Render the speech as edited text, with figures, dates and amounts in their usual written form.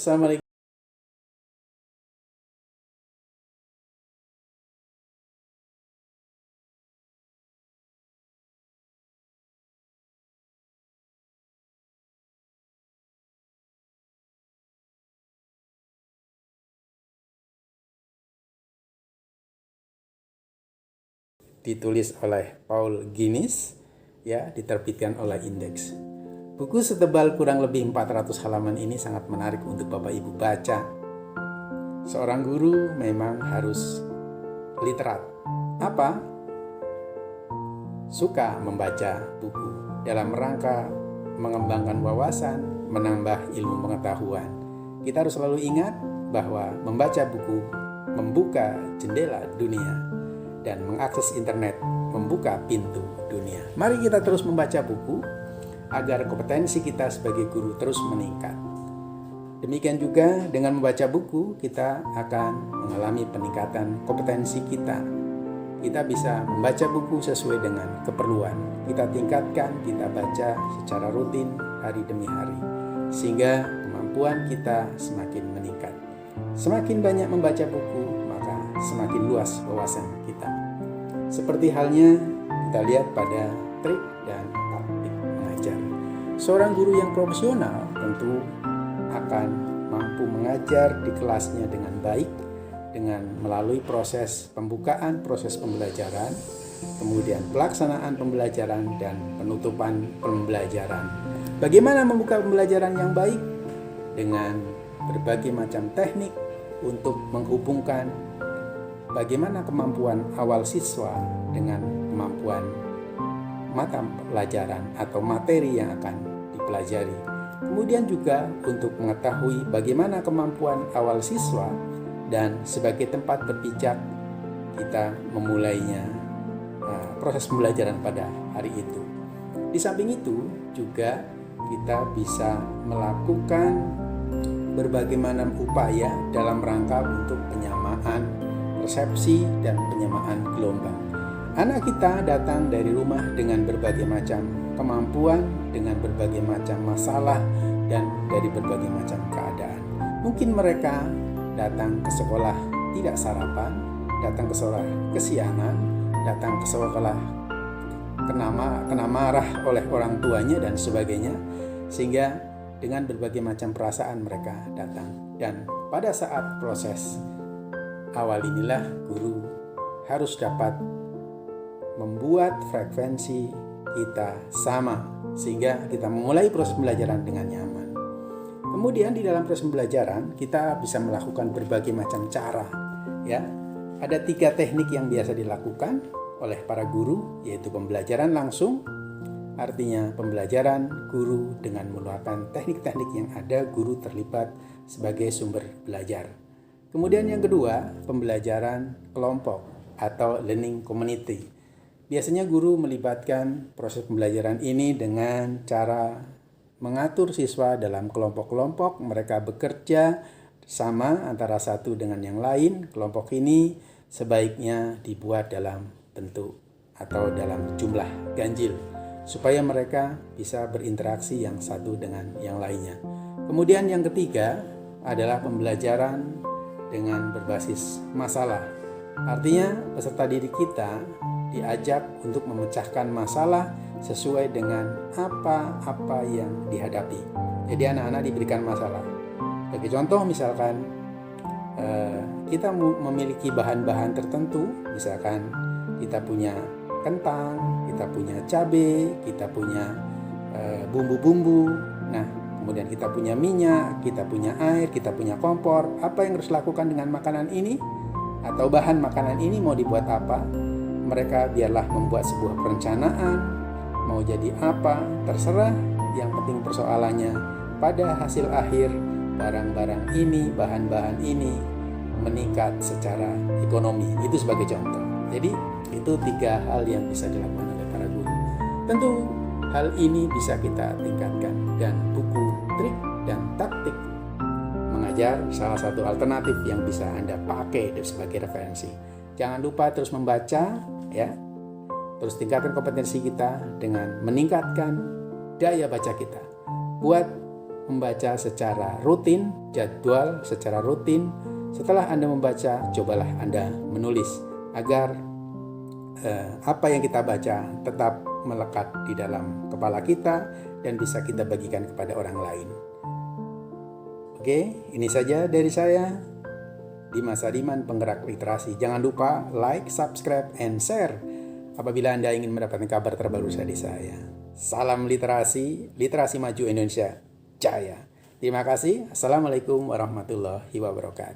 Assalamualaikum. Ditulis oleh Paul Guinness, ya, diterbitkan oleh Index. Buku setebal kurang lebih 400 halaman ini sangat menarik untuk Bapak Ibu baca. Seorang guru memang harus literat. Apa? Suka membaca buku dalam rangka mengembangkan wawasan, menambah ilmu pengetahuan. Kita harus selalu ingat bahwa membaca buku membuka jendela dunia dan mengakses internet membuka pintu dunia. Mari kita terus membaca buku agar kompetensi kita sebagai guru terus meningkat. Demikian juga dengan membaca buku kita akan mengalami peningkatan kompetensi kita. Kita bisa membaca buku sesuai dengan keperluan. Kita tingkatkan, kita baca secara rutin hari demi hari, sehingga kemampuan kita semakin meningkat. Semakin banyak membaca buku, maka semakin luas wawasan kita. Seperti halnya kita lihat pada trik dan taktik mengajar. Seorang guru yang profesional tentu akan mampu mengajar di kelasnya dengan baik, dengan melalui proses pembukaan, proses pembelajaran, kemudian pelaksanaan pembelajaran dan penutupan pembelajaran. Bagaimana membuka pembelajaran yang baik? Dengan berbagai macam teknik untuk menghubungkan bagaimana kemampuan awal siswa dengan kemampuan mata pelajaran atau materi yang akan dipelajari. Kemudian juga untuk mengetahui bagaimana kemampuan awal siswa dan sebagai tempat berpijak kita memulainya proses pembelajaran pada hari itu. Di samping itu juga kita bisa melakukan berbagai macam upaya dalam rangka untuk penyamaan persepsi dan penyamaan gelombang. Anak kita datang dari rumah dengan berbagai macam kemampuan, dengan berbagai macam masalah, dan dari berbagai macam keadaan. Mungkin mereka datang ke sekolah tidak sarapan, datang ke sekolah kesiangan, datang ke sekolah kena marah oleh orang tuanya dan sebagainya, sehingga dengan berbagai macam perasaan mereka datang. Dan pada saat proses awal inilah guru harus dapat membuat frekuensi kita sama sehingga kita memulai proses pembelajaran dengan nyaman. Kemudian di dalam proses pembelajaran kita bisa melakukan berbagai macam cara, ya. Ada 3 teknik yang biasa dilakukan oleh para guru, yaitu pembelajaran langsung, artinya pembelajaran guru dengan menggunakan teknik-teknik yang ada guru terlibat sebagai sumber belajar. Kemudian yang kedua, pembelajaran kelompok atau learning community. Biasanya guru melibatkan proses pembelajaran ini dengan cara mengatur siswa dalam kelompok-kelompok. Mereka bekerja sama antara satu dengan yang lain. Kelompok ini sebaiknya dibuat dalam bentuk atau dalam jumlah ganjil supaya mereka bisa berinteraksi yang satu dengan yang lainnya. Kemudian yang ketiga adalah pembelajaran dengan berbasis masalah. Artinya peserta didik kita diajak untuk memecahkan masalah sesuai dengan apa-apa yang dihadapi. Jadi anak-anak diberikan masalah. Sebagai contoh misalkan kita memiliki bahan-bahan tertentu, misalkan kita punya kentang, kita punya cabai, kita punya bumbu-bumbu. Nah, kemudian kita punya minyak, kita punya air, kita punya kompor. Apa yang harus dilakukan dengan makanan ini? Atau bahan makanan ini mau dibuat apa? Mereka biarlah membuat sebuah perencanaan, mau jadi apa, terserah. Yang penting persoalannya pada hasil akhir barang-barang ini, bahan-bahan ini meningkat secara ekonomi. Itu sebagai contoh. Jadi itu 3 hal yang bisa dilakukan oleh para guru. Tentu hal ini bisa kita tingkatkan, dan buku trik dan taktik mengajar salah satu alternatif yang bisa Anda pakai sebagai referensi. Jangan lupa terus membaca, ya. Terus tingkatkan kompetensi kita dengan meningkatkan daya baca kita. Buat membaca secara rutin, jadwal secara rutin. Setelah Anda membaca, cobalah Anda menulis agar apa yang kita baca tetap melekat di dalam kepala kita dan bisa kita bagikan kepada orang lain. Oke, ini saja dari saya, Dimas Adiman, penggerak literasi. Jangan lupa like, subscribe, and share apabila Anda ingin mendapatkan kabar terbaru dari saya. Salam literasi, literasi maju Indonesia Jaya. Terima kasih. Assalamualaikum warahmatullahi wabarakatuh.